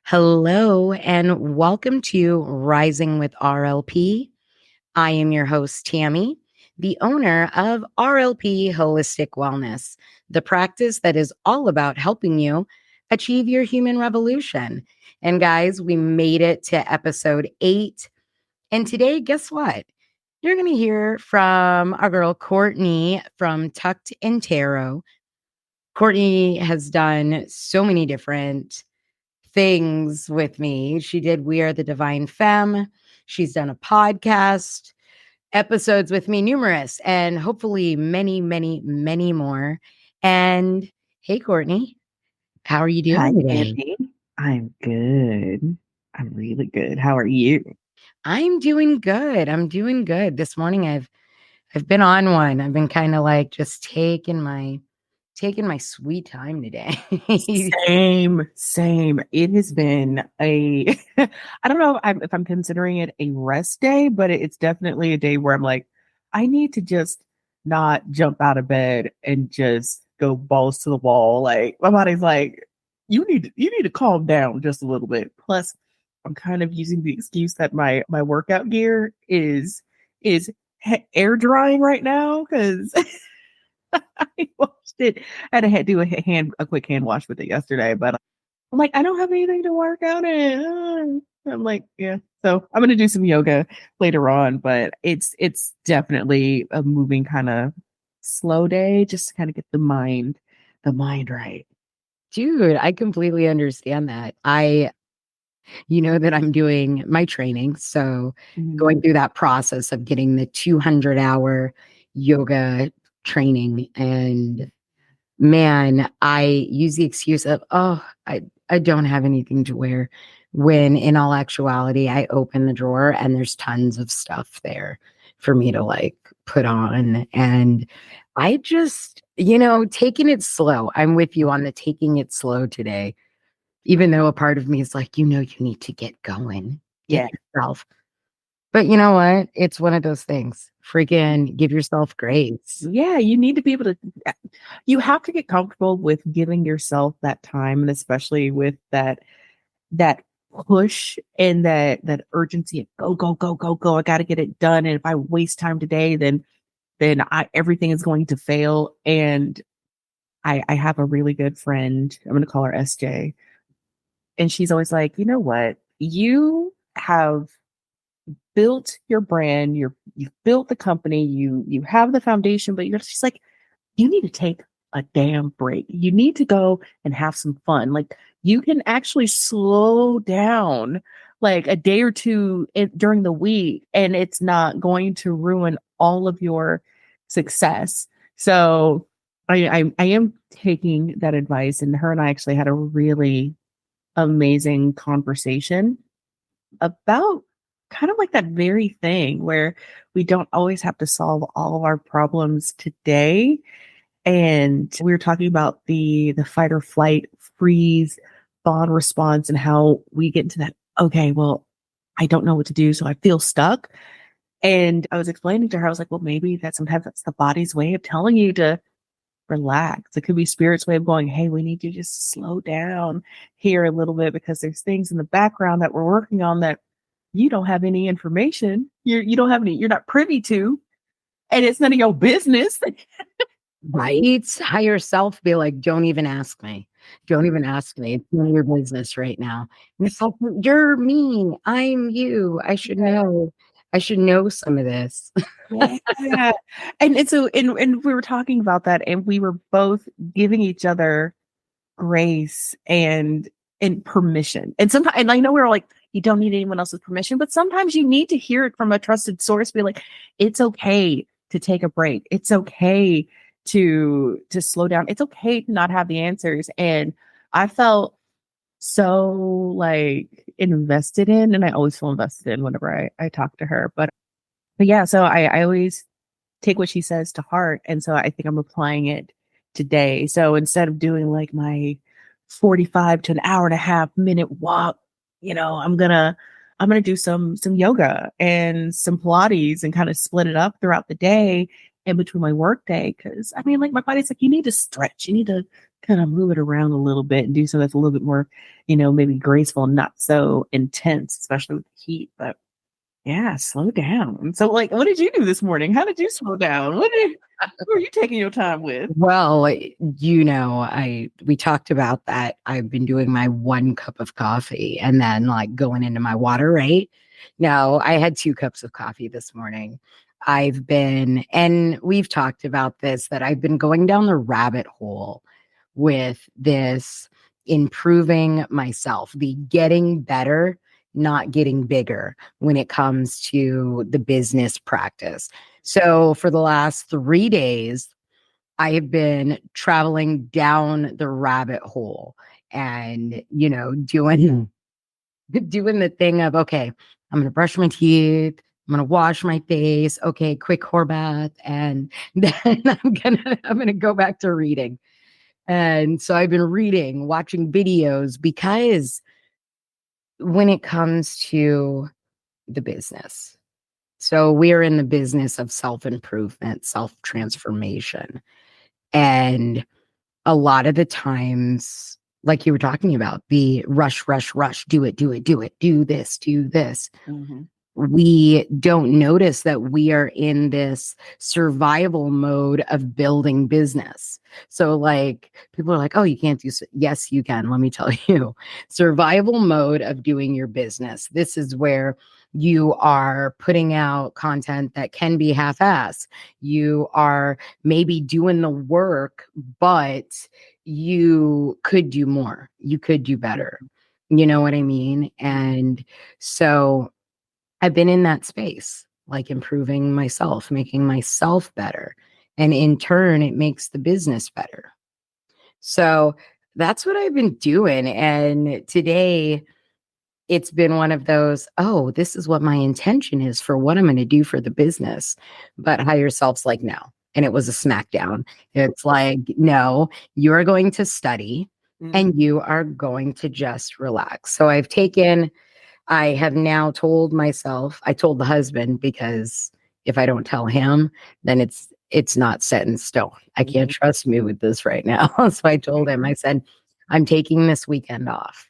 Hello and welcome to Rising with RLP. I am your host, Tammie, the owner of RLP Holistic Wellness, the practice that is all about helping you achieve your human revolution. And guys, we made it to episode 8. And today, guess what? You're going to hear from our girl, Courtnie from Tucked in Tarot. Courtnie has done so many different things with me. She did We Are the Divine Femme. She's done a podcast, episodes with me, numerous, and hopefully many, many, many more. And hey, Courtnie, how are you Hi, doing today? Andy. I'm good. I'm really good. How are you? I'm doing good. I'm doing good. This morning I've been on one. I've been kind of like just taking my sweet time today. Same. It has been a, I don't know if I'm considering it a rest day, but it's definitely a day where I'm like, I need to just not jump out of bed and just go balls to the wall. Like my body's like, you need to calm down just a little bit. Plus, I'm kind of using the excuse that my workout gear is air drying right now because I washed it. I had to do a quick hand wash with it yesterday, but I'm like, I don't have anything to work out in. I'm like, yeah. So I'm gonna do some yoga later on, but it's definitely a moving kind of slow day just to kind of get the mind right. Dude, I completely understand that. You know that I'm doing my training. So Mhm. going through that process of getting the 200-hour yoga training. And man, I use the excuse of, oh, I don't have anything to wear. When in all actuality, I open the drawer and there's tons of stuff there for me to like put on. And I just, taking it slow. I'm with you on the taking it slow today, even though a part of me is like, you need to get going, get Yeah. yourself. But you know what? It's one of those things. Freaking give yourself grace. Yeah, you need to be able to you have to get comfortable with giving yourself that time, and especially with that push and that urgency of go, go, go, go, go. I got to get it done. And if I waste time today, then everything is going to fail. And I have a really good friend. I'm going to call her SJ. And she's always like, you know what? You have built your brand. You've built the company. You have the foundation, but you're just like, you need to take a damn break. You need to go and have some fun. Like you can actually slow down like a day or two during the week, and it's not going to ruin all of your success. So I am taking that advice, and her and I actually had a really amazing conversation about kind of like that very thing where we don't always have to solve all of our problems today, and we were talking about the fight or flight, freeze, bond response, and how we get into that. Okay, well, I don't know what to do, so I feel stuck. And I was explaining to her, I was like, well, maybe that sometimes that's the body's way of telling you to relax. It could be spirit's way of going, hey, we need you just to slow down here a little bit because there's things in the background that we're working on that you don't have any information. You don't have any, you're not privy to, and it's none of your business. Right? Higher self be like, don't even ask me. Don't even ask me. It's none of your business right now. And it's like, you're me. I'm you. I should know. I should know some of this. Yeah. And we were talking about that, and we were both giving each other grace and permission. And sometimes, and I know we are like, you don't need anyone else's permission, but sometimes you need to hear it from a trusted source. Be like, it's okay to take a break. It's okay to slow down. It's okay to not have the answers. And I felt so like invested in, and I always feel invested in whenever I talk to her. But yeah, so I always take what she says to heart. And so I think I'm applying it today. So instead of doing like my 45 to an hour and a half minute walk, I'm gonna do some yoga and some Pilates and kind of split it up throughout the day in between my work day. Cause I mean, like my body's like, you need to stretch, you need to kind of move it around a little bit and do something that's a little bit more, maybe graceful, not so intense, especially with the heat. But yeah, slow down. So, like, what did you do this morning? How did you slow down? Who are you taking your time with? Well, we talked about that. I've been doing my 1 cup of coffee and then like going into my water, right? No, I had 2 cups of coffee this morning. And we've talked about this, that I've been going down the rabbit hole with this improving myself, the getting better, not getting bigger when it comes to the business practice. So for the last 3 days, I have been traveling down the rabbit hole and, doing the thing of, okay, I'm going to brush my teeth. I'm going to wash my face. Okay, quick whore bath. And then I'm going to go back to reading. And so I've been reading, watching videos, because when it comes to the business, so we're in the business of self-improvement, self-transformation. And a lot of the times, like you were talking about, the rush, rush, rush, do it, do it, do it, do this, do this. Mm-hmm. We don't notice that we are in this survival mode of building business. So like people are like, oh, you can't do so. Yes, you can. Let me tell you, survival mode of doing your business. This is where you are putting out content that can be half-ass. You are maybe doing the work, but you could do more. You could do better. You know what I mean? And so I've been in that space, like improving myself, making myself better. And in turn, it makes the business better. So that's what I've been doing. And today, it's been one of those, oh, this is what my intention is for what I'm going to do for the business. But higher self's like, no. And it was a smackdown. It's like, no, you are going to study and you are going to just relax. So I have now told myself, I told the husband, because if I don't tell him, then it's not set in stone. I can't trust me with this right now. So I told him, I said, I'm taking this weekend off.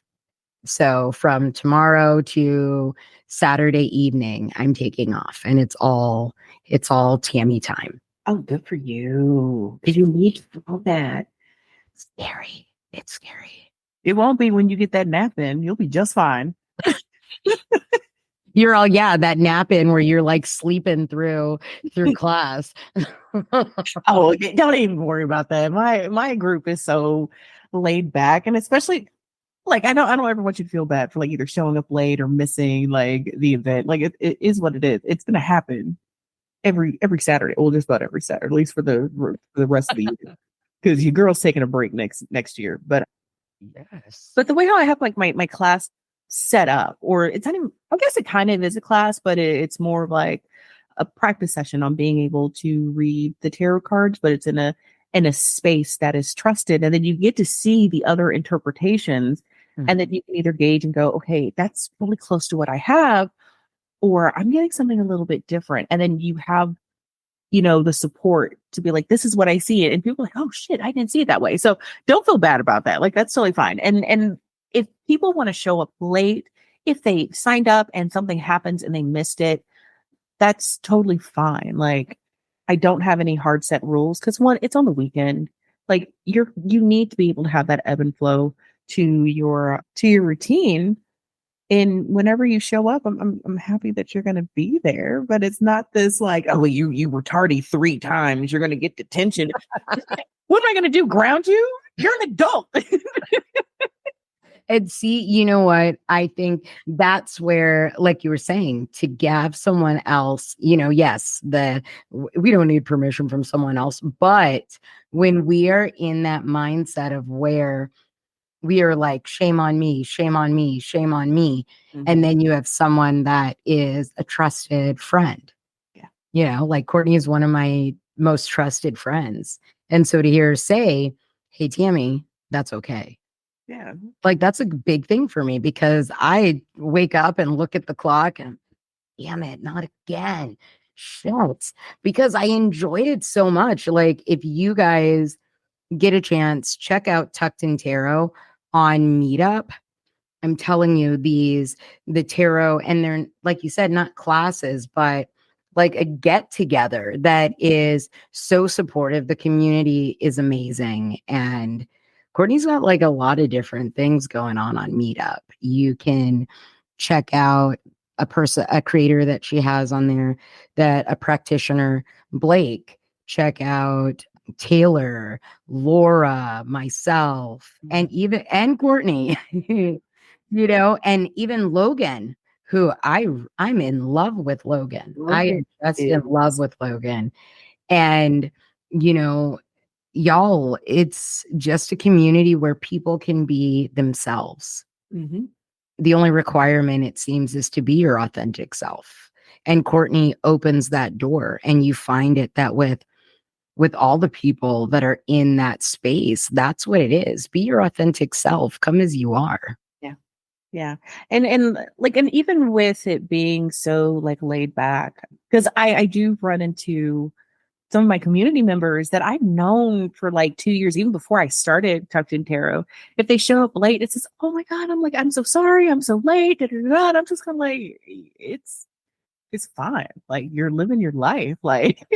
So from tomorrow to Saturday evening, I'm taking off, and it's all Tammie time. Oh, good for you. Because you need all that. Scary. It's scary. It won't be when you get that nap in. You'll be just fine. You're all, yeah, that nap in where you're like sleeping through class. Oh, don't even worry about that. My group is so laid back, and especially like I don't ever want you to feel bad for like either showing up late or missing like the event. Like it is what it is. It's gonna happen every Saturday. Well, just about every Saturday, at least for the rest of the year. Because your girl's taking a break next year. Yes. But the way how I have like my class set up, or it's not even, I guess it kind of is a class, but it's more of like a practice session on being able to read the tarot cards, but it's in a space that is trusted. And then you get to see the other interpretations. And then you can either gauge and go, okay, that's really close to what I have, or I'm getting something a little bit different. And then you have, the support to be like, this is what I see. And people are like, oh shit, I didn't see it that way. So don't feel bad about that. Like, that's totally fine. And if people want to show up late, if they signed up and something happens and they missed it, that's totally fine. Like, I don't have any hard set rules because one, it's on the weekend. Like you need to be able to have that ebb and flow to your routine. And whenever you show up, I'm happy that you're going to be there, but it's not this like, oh, well, you were tardy 3 times, you're going to get detention. What am I going to do? Ground you? You're an adult. And see, you know what? I think that's where, like you were saying, to have someone else, yes, we don't need permission from someone else, but when we are in that mindset of where we are like, shame on me, shame on me, shame on me. And then you have someone that is a trusted friend. Yeah. Like Courtnie is one of my most trusted friends. And so to hear her say, hey, Tammie, that's okay. Yeah. Like that's a big thing for me, because I wake up and look at the clock and damn it, not again. Shit. Because I enjoyed it so much. Like if you guys get a chance, check out Tucked in Tarot on Meetup. I'm telling you, the tarot, and they're, like you said, not classes, but like a get together that is so supportive. The community is amazing. And Courtney's got like a lot of different things going on Meetup. You can check out a creator that she has on there, that a practitioner, Blake. Check out Taylor, Laura, myself, and Courtney. And even Logan, who I'm in love with Logan. I am Logan just in love is with Logan. And, you know, y'all, it's just a community where people can be themselves. mhm. The only requirement, it seems, is to be your authentic self. And Courtney opens that door, and you find it that with all the people that are in that space, that's what it is. Be your authentic self. Come as you are. Yeah. Yeah. And like, and even with it being so like laid back, because I do run into some of my community members that I've known for like 2 years, even before I started Tucked in Tarot. If they show up late, it's just, oh my God, I'm like, I'm so sorry, I'm so late. Da, da, da, da. And I'm just kind of like, it's fine. Like, you're living your life. Like,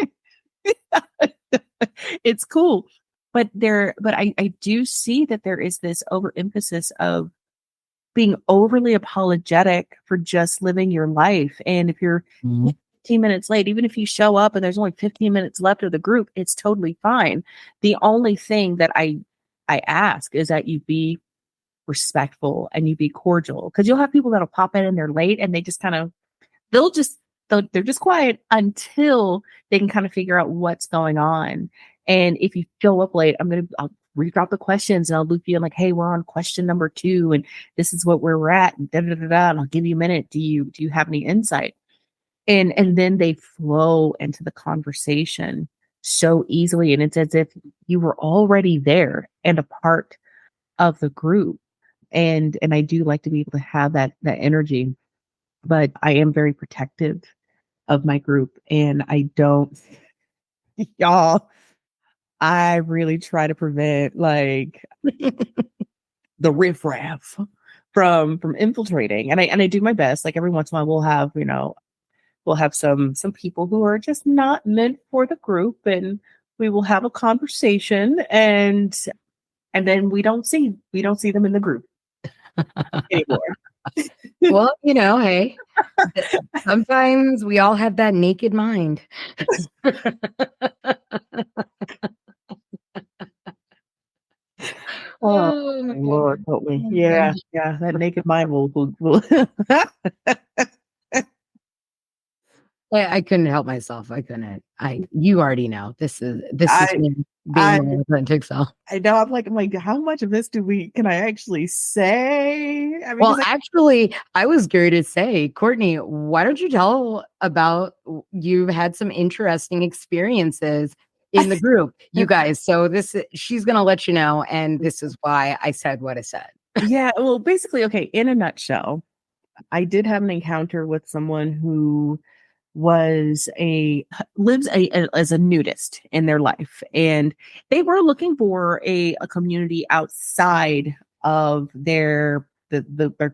it's cool. But I do see that there is this overemphasis of being overly apologetic for just living your life. And if you're Mhm. 15 minutes late, even if you show up and there's only 15 minutes left of the group, it's totally fine. The only thing that I ask is that you be respectful and you be cordial, because you'll have people that'll pop in and they're late and they just kind of they'll just they're just quiet until they can kind of figure out what's going on. And if you show up late, I'll redrop the questions and I'll loop you in like, hey, we're on question number 2 and this is what we're at, and da da da da. And I'll give you a minute. Do you have any insight? And then they flow into the conversation so easily. And it's as if you were already there and a part of the group. And I do like to be able to have that energy, but I am very protective of my group. And I don't, y'all, I really try to prevent like the riffraff from infiltrating. And I do my best. Like every once in a while we'll have some people who are just not meant for the group, and we will have a conversation, and then we don't see them in the group anymore. Well, hey, sometimes we all have that naked mind. Oh, Oh my Lord, God. help me. Oh my Yeah, gosh. yeah, that naked mind will I couldn't help myself. I couldn't. You already know. This is I me being I my authentic self. I know. I'm like, how much of this can I actually say? I mean, Well, because actually, I was going to say, Courtney, why don't you tell about you've had some interesting experiences in the group, you guys. So she's going to let you know, and this is why I said what I said. yeah, well, basically, okay, in a nutshell, I did have an encounter with someone who was as a nudist in their life, and they were looking for a community outside of their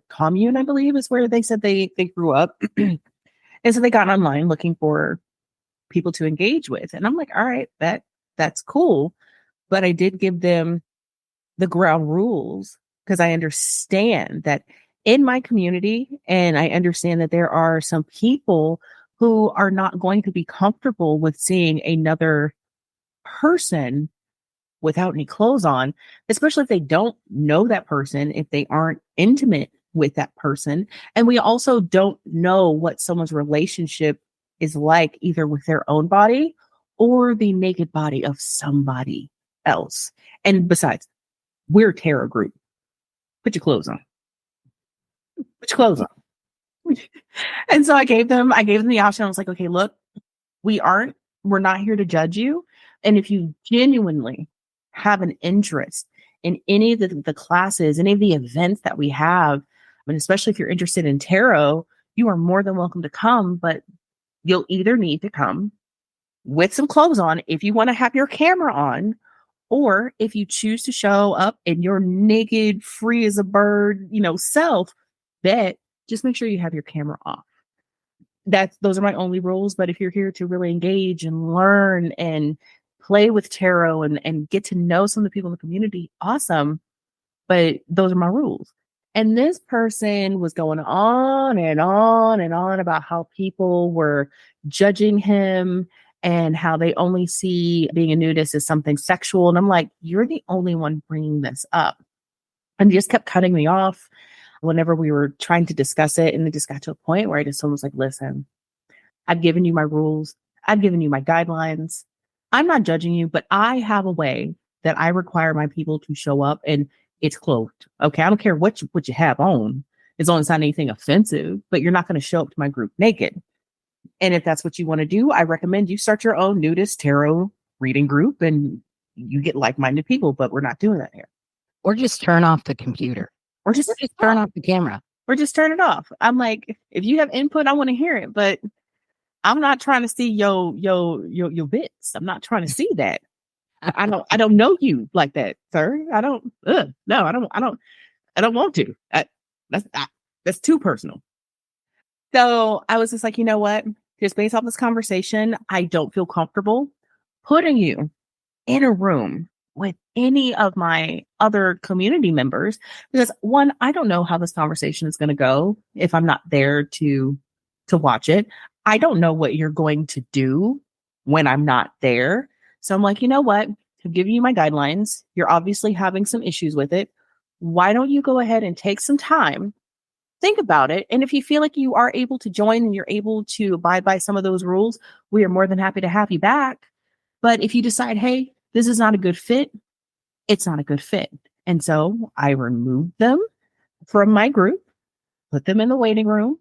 commune, I believe is where they said they grew up. And so they got online looking for people to engage with, and I'm like, all right, that's cool. But I did give them the ground rules, because I understand that in my community, and I understand that there are some people who are not going to be comfortable with seeing another person without any clothes on, especially if they don't know that person, if they aren't intimate with that person. And we also don't know what someone's relationship is like, either with their own body or the naked body of somebody else. And besides, we're a terror group. Put your clothes on. Put your clothes on. And so I gave them the option. I was like, okay, look, we're not here to judge you. And if you genuinely have an interest in any of the classes, any of the events that we have, and especially if you're interested in tarot, you are more than welcome to come, but you'll either need to come with some clothes on if you want to have your camera on, Or if you choose to show up in your naked, free as a bird, self, bet just make sure you have your camera off. Those are my only rules. But if you're here to really engage and learn and play with tarot and get to know some of the people in the community, awesome. But those are my rules. And this person was going on and on and on about how people were judging him and how they only see being a nudist as something sexual. And I'm like, you're the only one bringing this up. And he just kept cutting me off whenever we were trying to discuss it. And it just got to a point where I just was like, listen, I've given you my rules. I've given you my guidelines. I'm not judging you, but I have a way that I require my people to show up, and it's cloaked. Okay. I don't care what you have on, as long as it's not anything offensive, but you're not going to show up to my group naked. And if that's what you want to do, I recommend you start your own nudist tarot reading group and you get like-minded people, but we're not doing that here. Or just turn off the computer. Or just turn off the camera. Or just turn it off. I'm like, if you have input, I want to hear it, but I'm not trying to see your bits. I'm not trying to see that. I don't know you like that, sir. I don't want to. That's too personal. So I was just like, you know what? Just based off this conversation, I don't feel comfortable putting you in a room with any of my other community members, because one, I don't know how this conversation is going to go if I'm not there to watch it. I don't know what you're going to do when I'm not there. So I'm like, you know what? To give you my guidelines, you're obviously having some issues with it. Why don't you go ahead and take some time, think about it. And if you feel like you are able to join and you're able to abide by some of those rules, we are more than happy to have you back. But if you decide, hey, this is not a good fit, it's not a good fit. And so I removed them from my group, put them in the waiting room,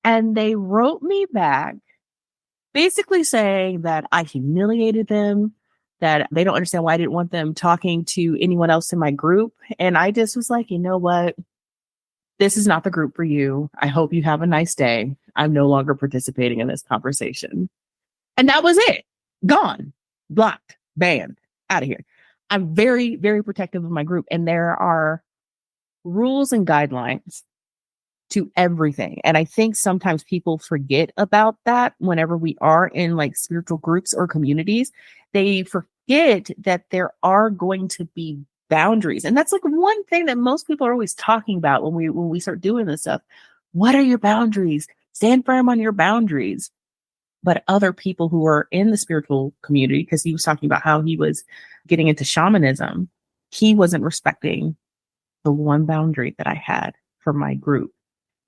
and they wrote me back basically saying that I humiliated them, that they don't understand why I didn't want them talking to anyone else in my group. And I just was like, you know what? This is not the group for you. I hope you have a nice day. I'm no longer participating in this conversation. And that was it. Gone, blocked, banned, out of here. I'm very, very protective of my group. And there are rules and guidelines to everything. And I think sometimes people forget about that whenever we are in like spiritual groups or communities. They forget that there are going to be boundaries. And that's like one thing that most people are always talking about when we start doing this stuff. What are your boundaries? Stand firm on your boundaries. But other people who are in the spiritual community, because he was talking about how he was getting into shamanism, he wasn't respecting the one boundary that I had for my group.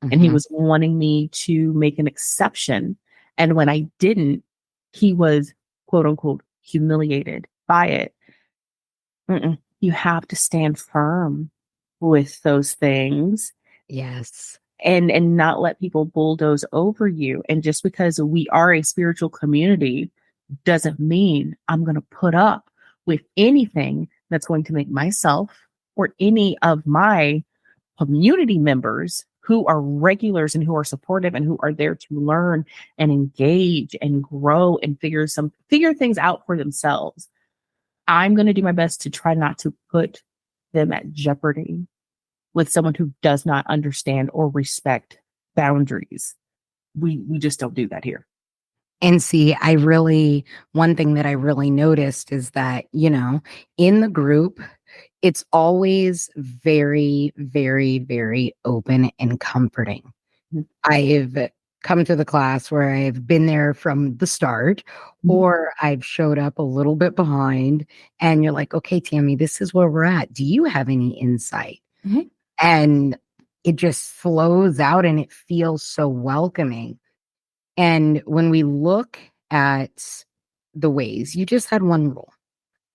Mm-hmm. And he was wanting me to make an exception. And when I didn't, he was, quote unquote, humiliated by it. You have to stand firm with those things. Yes. And not let people bulldoze over you. And just because we are a spiritual community doesn't mean I'm going to put up with anything that's going to make myself or any of my community members who are regulars and who are supportive and who are there to learn and engage and grow and figure things out for themselves. I'm going to do my best to try not to put them at jeopardy with someone who does not understand or respect boundaries. We just don't do that here. And see, one thing that I really noticed is that, in the group, it's always very, very, very open and comforting. Mm-hmm. I've come to the class where I've been there from the start, mm-hmm. or I've showed up a little bit behind, and you're like, okay, Tammie, this is where we're at. Do you have any insight? Mm-hmm. And it just flows out and it feels so welcoming. And when we look at the ways, you just had one rule.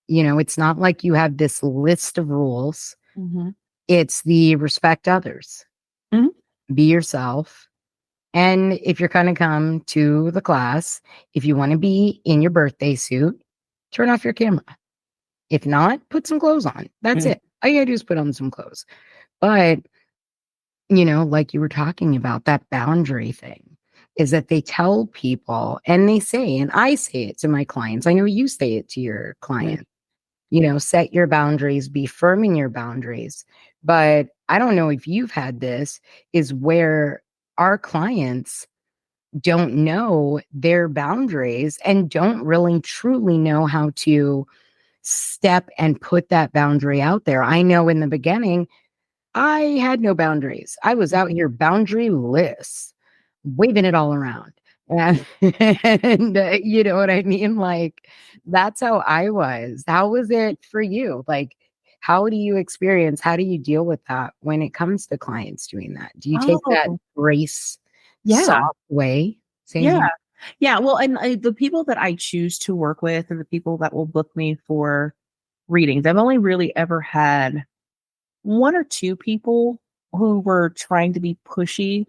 It's not like you have this list of rules. Mm-hmm. It's the respect others, mm-hmm. be yourself. And if you're going to come to the class, if you want to be in your birthday suit, turn off your camera. If not, put some clothes on. That's mm-hmm. it. All you got to do is put on some clothes. But, like you were talking about, that boundary thing is that they tell people and they say, and I say it to my clients, I know you say it to your clients, set your boundaries, be firm in your boundaries. But I don't know if you've had this, is where our clients don't know their boundaries and don't really truly know how to step and put that boundary out there. I know in the beginning, I had no boundaries. I was out here boundaryless, waving it all around. And, you know what I mean? Like, that's how I was. How was it for you? Like, how do you experience, how do you deal with that when it comes to clients doing that? Do you take that Oh, grace, yeah. soft way? Same Yeah. here. Yeah. Well, and the people that I choose to work with are the people that will book me for readings. I've only really ever had one or two people who were trying to be pushy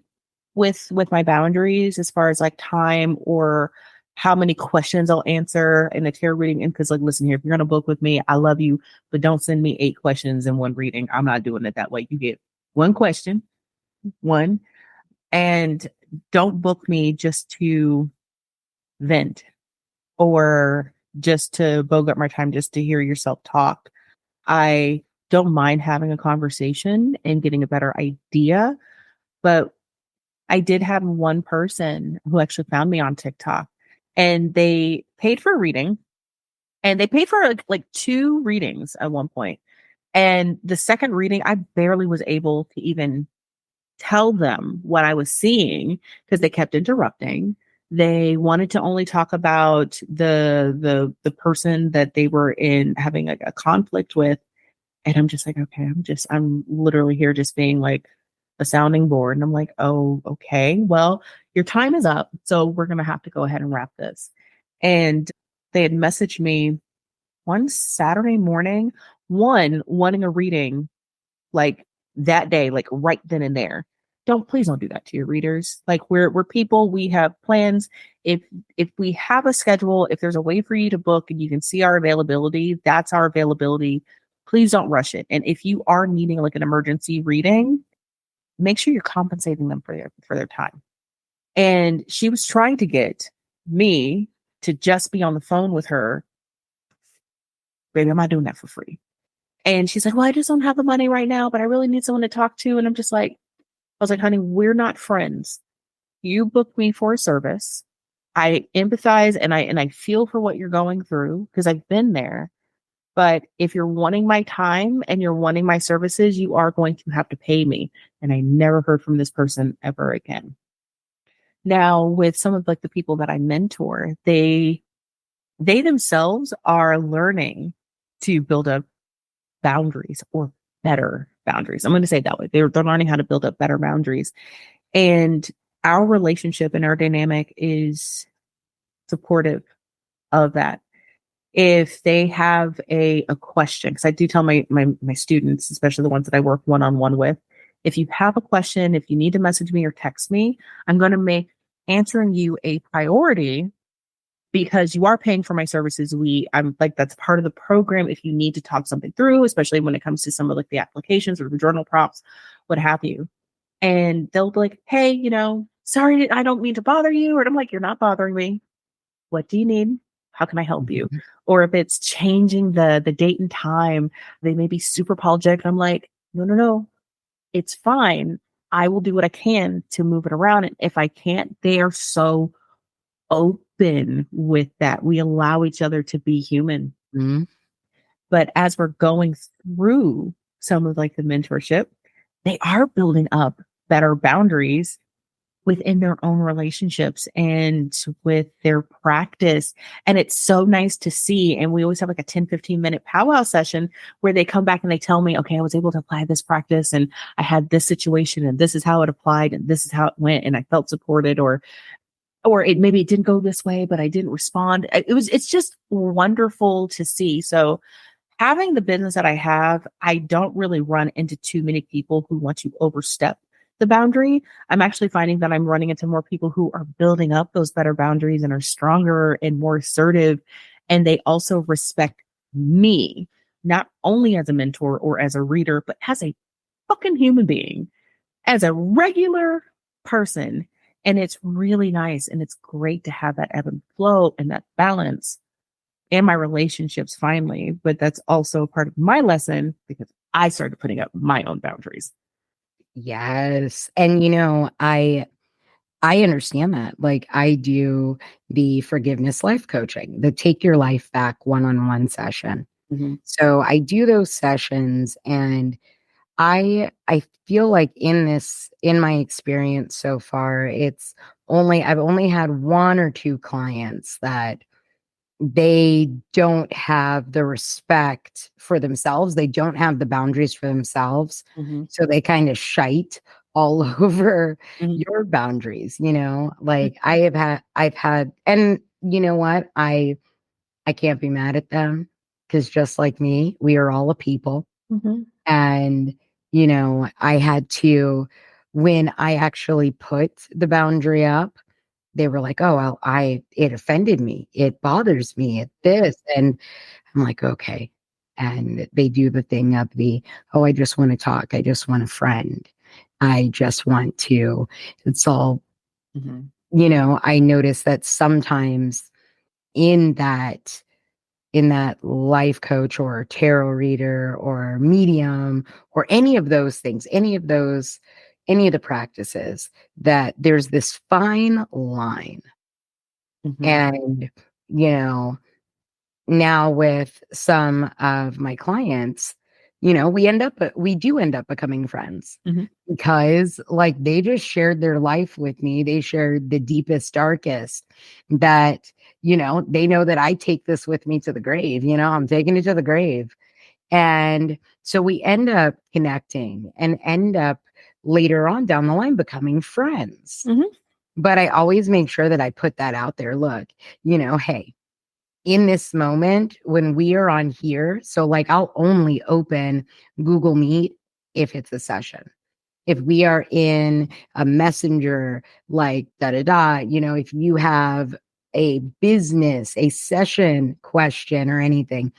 with my boundaries as far as like time or how many questions I'll answer in a tarot reading. And because like, listen here, if you're gonna book with me, I love you, but don't send me 8 questions in one reading. I'm not doing it that way. You get one question, one, and don't book me just to vent or just to bogart my time just to hear yourself talk. I don't mind having a conversation and getting a better idea, but I did have one person who actually found me on TikTok and they paid for a reading and they paid for like two readings at one point. And the second reading, I barely was able to even tell them what I was seeing because they kept interrupting. They wanted to only talk about the person that they were in having a conflict with. And I'm just like, okay, I'm literally here just being like a sounding board. And I'm like, oh, okay, well, your time is up. So we're going to have to go ahead and wrap this. And they had messaged me one Saturday morning, one wanting a reading like that day, like right then and there. Please don't do that to your readers. Like we're people, we have plans. If we have a schedule, if there's a way for you to book and you can see our availability, that's our availability. Please don't rush it. And if you are needing like an emergency reading, make sure you're compensating them for their time. And she was trying to get me to just be on the phone with her. Baby, I'm not doing that for free. And she's like, well, I just don't have the money right now, but I really need someone to talk to. And I'm just like, I was like, honey, we're not friends. You booked me for a service. I empathize and I feel for what you're going through because I've been there. But if you're wanting my time and you're wanting my services, you are going to have to pay me. And I never heard from this person ever again. Now, with some of like the people that I mentor, they themselves are learning to build up boundaries or better boundaries. I'm going to say it that way. They're learning how to build up better boundaries. And our relationship and our dynamic is supportive of that. If they have a question, because I do tell my students, especially the ones that I work one-on-one with, if you have a question, if you need to message me or text me, I'm going to make answering you a priority because you are paying for my services. I'm like, that's part of the program. If you need to talk something through, especially when it comes to some of like the applications or the journal prompts, what have you. And they'll be like, hey, sorry, I don't mean to bother you. And I'm like, you're not bothering me. What do you need? How can I help you? Mhm. Or if it's changing the date and time, they may be super apologetic. I'm like, no, no, no, it's fine. I will do what I can to move it around. And if I can't, they are so open with that. We allow each other to be human. Mhm. But as we're going through some of like the mentorship, they are building up better boundaries within their own relationships and with their practice. And it's so nice to see. And we always have like a 10-15 minute powwow session where they come back and they tell me, okay, I was able to apply this practice and I had this situation and this is how it applied and this is how it went. And I felt supported or maybe it didn't go this way, but I didn't respond. It's just wonderful to see. So having the business that I have, I don't really run into too many people who want to overstep the boundary. I'm actually finding that I'm running into more people who are building up those better boundaries and are stronger and more assertive. And they also respect me, not only as a mentor or as a reader, but as a fucking human being, as a regular person. And it's really nice. And it's great to have that ebb and flow and that balance and my relationships finally. But that's also part of my lesson because I started putting up my own boundaries. Yes. And I understand that. Like I do the forgiveness life coaching, the take your life back one-on-one session. Mm-hmm. So I do those sessions, and I feel like in my experience so far, I've only had one or two clients that they don't have the respect for themselves. They don't have the boundaries for themselves. Mm-hmm. So they kind of shite all over Mm-hmm. your boundaries, like I've had, and you know what? I can't be mad at them because just like me, we are all a people. Mm-hmm. And, I had to, when I actually put the boundary up, they were like, "Oh, well, it offended me. It bothers me at this." And I'm like, "Okay." And they do the thing of "Oh, I just want to talk. I just want a friend. I just want to." It's all, Mm-hmm. I notice that sometimes in that life coach or tarot reader or medium or any of those things, any of the practices, that there's this fine line. Mm-hmm. And, you know, now with some of my clients, we do end up becoming friends Mm-hmm. because like they just shared their life with me. They shared the deepest, darkest that, they know that I take this with me to the grave. I'm taking it to the grave. And so we end up connecting and end up later on down the line becoming friends. Mm-hmm. But I always make sure that I put that out there. Look, hey, in this moment when we are on here, so like I'll only open Google Meet if it's a session. If we are in a messenger, like da da da, if you have a business, a session question or anything,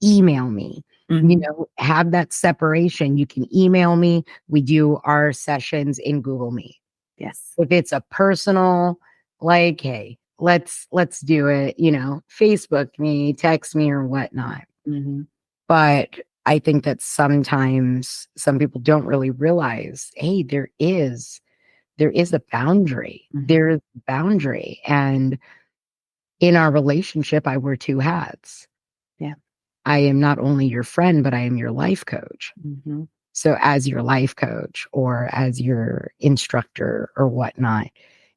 email me. Mm-hmm. Have that separation. You can email me. We do our sessions in Google Meet. Yes. If it's a personal, like, hey, let's do it, Facebook me, text me or whatnot. Mm-hmm. But I think that sometimes some people don't really realize, hey, there is a boundary. Mm-hmm. There is a boundary. And in our relationship, I wear two hats. Yeah. I am not only your friend, but I am your life coach. Mm-hmm. So as your life coach or as your instructor or whatnot,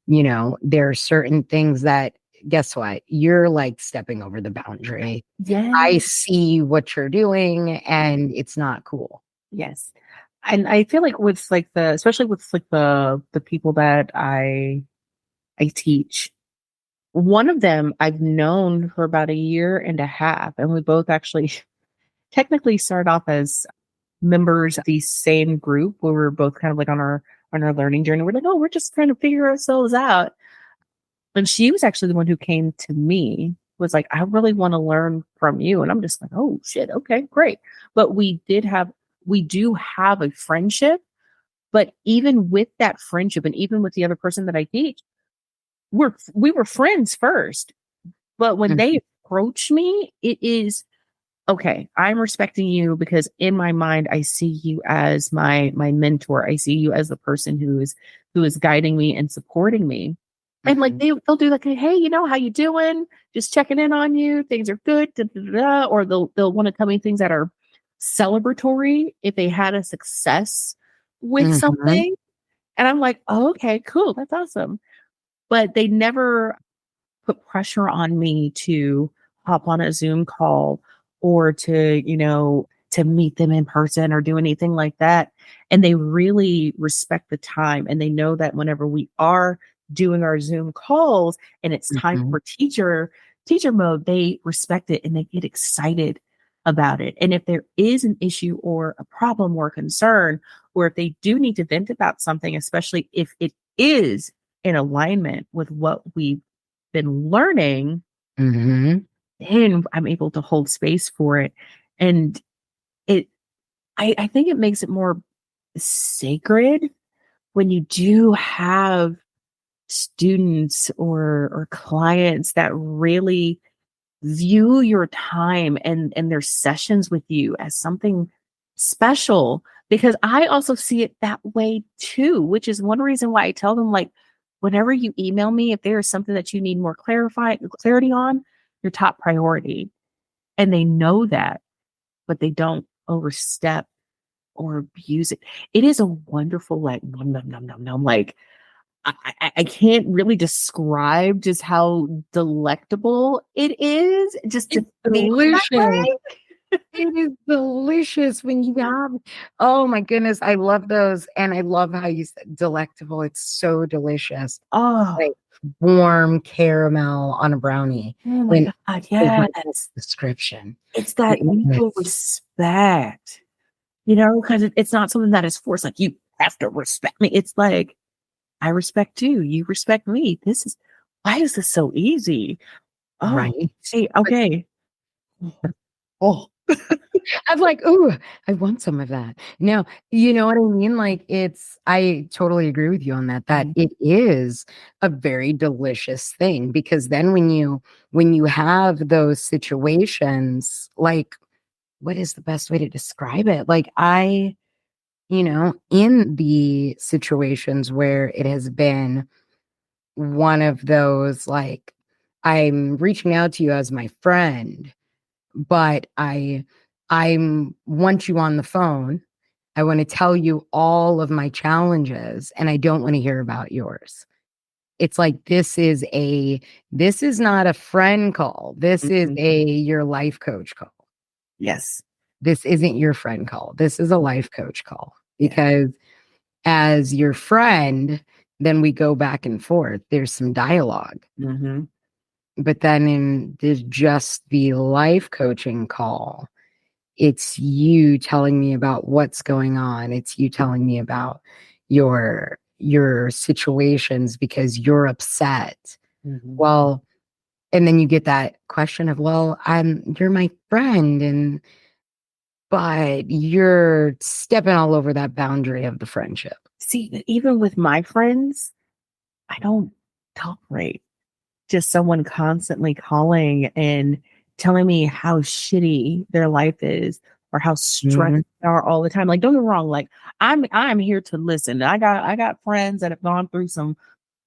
there are certain things that, guess what? You're like stepping over the boundary. I Yes. see what you're doing and it's not cool. Yes. And I feel like with like especially with like the people that I teach, one of them I've known for about a year and a half, and we both actually technically started off as members of the same group where we were both kind of like on our learning journey. We're like, oh, we're just trying to figure ourselves out. And she was actually the one who came to me, was like, I really want to learn from you. And I'm just like, oh shit, okay, great. But we do have a friendship. But even with that friendship and even with the other person that I teach, we were friends first. But when Mhm, they approach me, it is okay, I'm respecting you because in my mind I see you as my mentor. I see you as the person who is guiding me and supporting me. And like mhm, they'll do like, hey, how you doing? Just checking in on you. Things are good. Da, da, da, da. Or they'll want to tell me things that are celebratory if they had a success with mhm, something. And I'm like, oh, okay, cool. That's awesome. But they never put pressure on me to hop on a Zoom call or to meet them in person or do anything like that. And they really respect the time. And they know that whenever we are doing our Zoom calls and it's time mhm, for teacher mode, they respect it and they get excited about it. And if there is an issue or a problem or concern, or if they do need to vent about something, especially if it is in alignment with what we've been learning, mhm, then I'm able to hold space for it. And it, I think it makes it more sacred when you do have students or clients that really view your time and their sessions with you as something special, because I also see it that way too, which is one reason why I tell them, like, whenever you email me, if there is something that you need more clarity on, your top priority. And they know that, but they don't overstep or abuse it. It is a wonderful, like, num, num, num, num, num. Like, I can't really describe just how delectable it is just to It's feel that delicious. way. It is delicious when you have, oh my goodness, I love those. And I love how you said delectable. It's so delicious. Oh, Like warm caramel on a brownie. oh my When God, is my yes. description. It's that mutual Yes. respect, because it's not something that is forced. Like, you have to respect me. It's like, I respect you. You respect me. Why is this so easy? Oh, Right. see, okay. Oh, I'm like, "Ooh, I want some of that." No, you know what I mean? Like, I totally agree with you on that, that mhm, it is a very delicious thing because then when you have those situations, like, what is the best way to describe it? Like, in the situations where it has been one of those, like, I'm reaching out to you as my friend, but I'm want you on the phone. I want to tell you all of my challenges and I don't want to hear about yours. It's like this is not a friend call. This is mhm, a your life coach call. yes, This isn't your friend call. This is a life coach call yeah, because as your friend, then we go back and forth. There's some dialogue. mhm, But then there's just the life coaching call. It's you telling me about what's going on. It's you telling me about your situations because you're upset. mhm. Well, and then you get that question of, well, you're my friend and but you're stepping all over that boundary of the friendship. See, even with my friends, I don't tolerate just someone constantly calling and telling me how shitty their life is or how stressed Mhm. they are all the time. Like, don't get me wrong, like, I'm here to listen. I got friends that have gone through some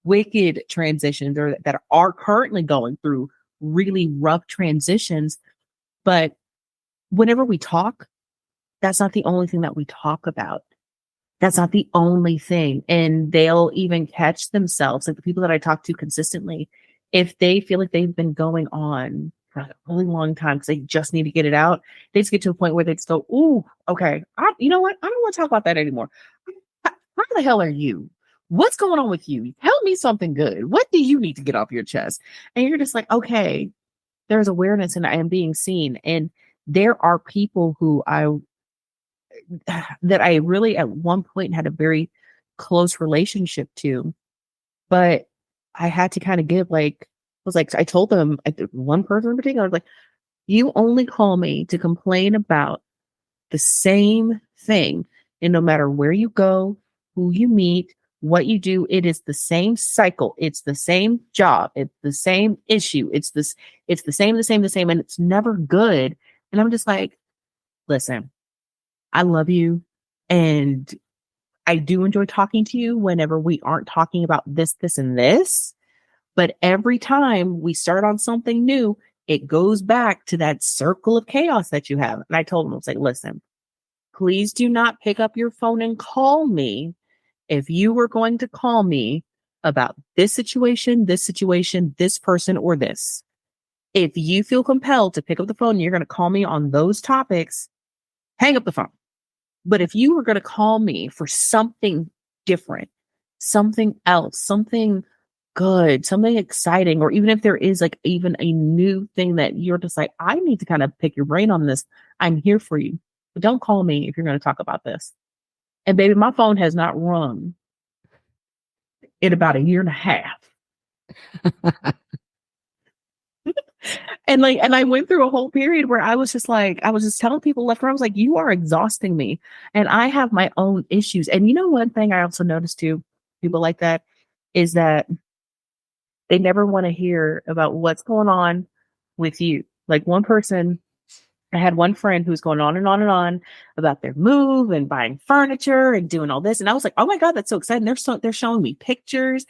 wicked transitions or that are currently going through really rough transitions. But whenever we talk, that's not the only thing that we talk about. That's not the only thing. And they'll even catch themselves, like the people that I talk to consistently, if they feel like they've been going on for a really long time because they just need to get it out, they just get to a point where they just go, ooh, okay, you know what? I don't want to talk about that anymore. How the hell are you? What's going on with you? Tell me something good. What do you need to get off your chest? And you're just like, okay, there's awareness and I am being seen. And there are people who that I really at one point had a very close relationship to, but I had to kind of give I told them, one person in particular, I was like, you only call me to complain about the same thing. And no matter where you go, who you meet, what you do, it is the same cycle. It's the same job. It's the same issue. It's the same, and it's never good. And I'm just like, listen, I love you. And I do enjoy talking to you whenever we aren't talking about this, and this. But every time we start on something new, it goes back to that circle of chaos that you have. And I told him, I was like, listen, please do not pick up your phone and call me if you were going to call me about this situation, this person, or this. If you feel compelled to pick up the phone, and you're going to call me on those topics, hang up the phone. But if you were going to call me for something different, something else, something good, something exciting, or even if there is like even a new thing that you're just like, I need to kind of pick your brain on this, I'm here for you. But don't call me if you're going to talk about this. And baby, my phone has not rung in about a year and a half. And I went through a whole period where I was just like, I was just telling people left and right, I was like, you are exhausting me. And I have my own issues. And you know, one thing I also noticed too, people like that, is that they never want to hear about what's going on with you. Like one person, I had one friend who's going on and on and on about their move and buying furniture and doing all this. And I was like, oh my God, that's so exciting. They're showing me pictures.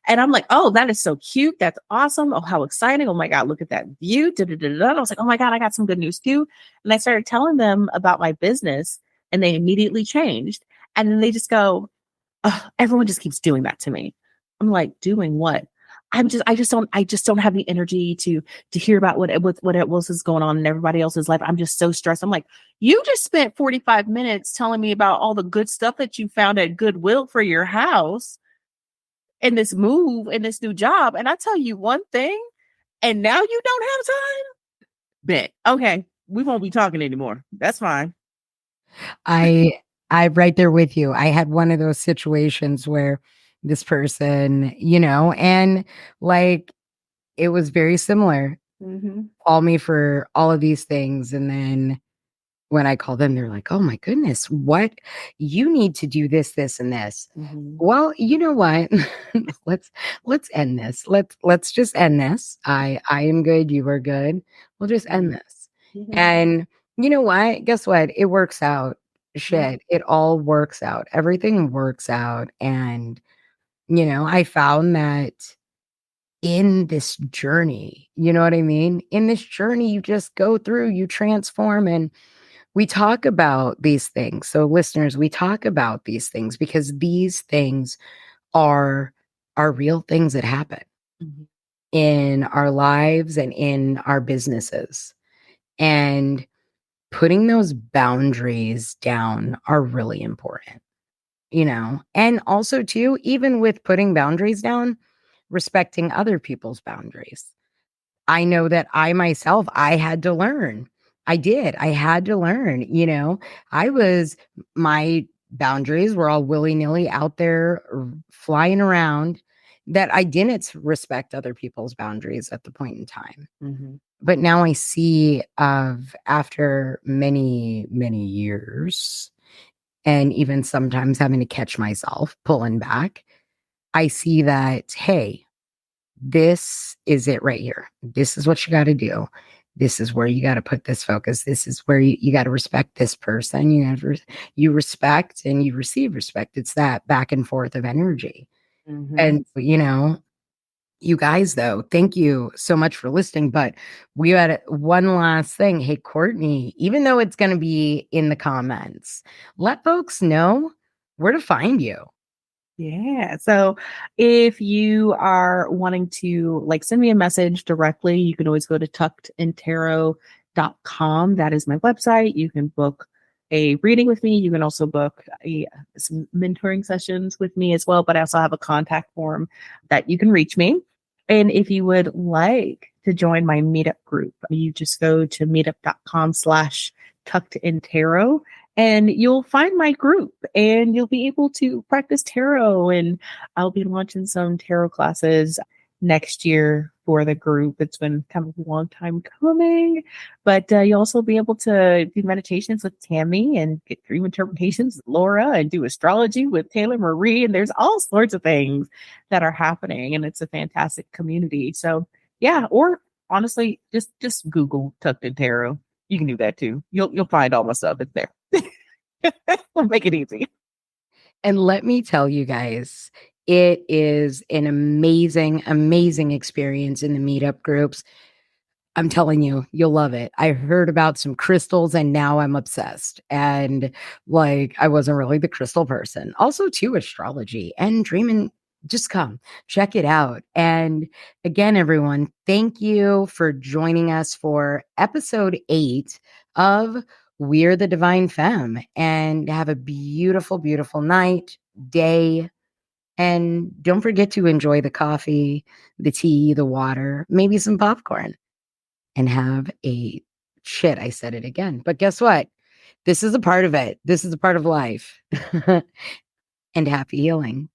And I'm like, oh, that is so cute. That's awesome. Oh, how exciting. Oh my God, look at that view. Da, da, da, da. And I was like, oh my God, I got some good news too. And I started telling them about my business and they immediately changed. And then they just go, ugh, everyone just keeps doing that to me. I'm like, doing what? I just don't have the energy to hear about what else is going on in everybody else's life. I'm just so stressed. I'm like, you just spent 45 minutes telling me about all the good stuff that you found at Goodwill for your house and this move and this new job. And I tell you one thing, and now you don't have time? Bet. Okay. We won't be talking anymore. That's fine. I I'm right there with you. I had one of those situations where this person, and like it was very similar. Mm-hmm. Call me for all of these things. And then when I call them, they're like, oh my goodness, what you need to do this, and this. Mm-hmm. Well, you know what? let's let's end this. Let's just end this. I am good, you are good. We'll just end this. Mm-hmm. And you know what? Guess what? It works out. Mm-hmm. Shit. It all works out. Everything works out. And I found that in this journey, you know what I mean? In this journey, you just go through, you transform, and we talk about these things. So, listeners, we talk about these things because these things are real things that happen Mm-hmm. in our lives and in our businesses. And putting those boundaries down are really important, And also, too, even with putting boundaries down, respecting other people's boundaries. I know that I myself, I had to learn. I did. I had to learn, I was, my boundaries were all willy nilly out there flying around that I didn't respect other people's boundaries at the point in time. Mm-hmm. But now I see of after many, many years, and even sometimes having to catch myself pulling back, I see that, hey, this is it right here. This is what you got to do. This is where you got to put this focus. This is where you got to respect this person. You respect and you receive respect. It's that back and forth of energy. Mm-hmm. And, you guys, though, thank you so much for listening. But we had one last thing. Hey, Courtnie, even though it's going to be in the comments, let folks know where to find you. Yeah. So if you are wanting to like send me a message directly, you can always go to tuckedandtarot.com. That is my website. You can book a reading with me. You can also book some mentoring sessions with me as well. But I also have a contact form that you can reach me. And if you would like to join my meetup group, you just go to meetup.com/tuckedandtarot and you'll find my group and you'll be able to practice tarot. And I'll be launching some tarot classes next year for the group. It's been kind of a long time coming, but you'll also be able to do meditations with Tammie and get dream interpretations with Laura and do astrology with Taylor Marie. And there's all sorts of things that are happening. And it's a fantastic community. So yeah, or honestly, just Google Tucked in Tarot. You can do that too. You'll find all my stuff. It's there. We'll make it easy. And let me tell you guys, it is an amazing, amazing experience in the meetup groups. I'm telling you, you'll love it. I heard about some crystals and now I'm obsessed. And like, I wasn't really the crystal person. Also, too, astrology and dreaming. Just come check it out. And again, everyone, thank you for joining us for episode 8 of We're the Divine Femme. And have a beautiful, beautiful night, day. And don't forget to enjoy the coffee, the tea, the water, maybe some popcorn, and have a shit. I said it again. But guess what? This is a part of it. This is a part of life. And happy healing.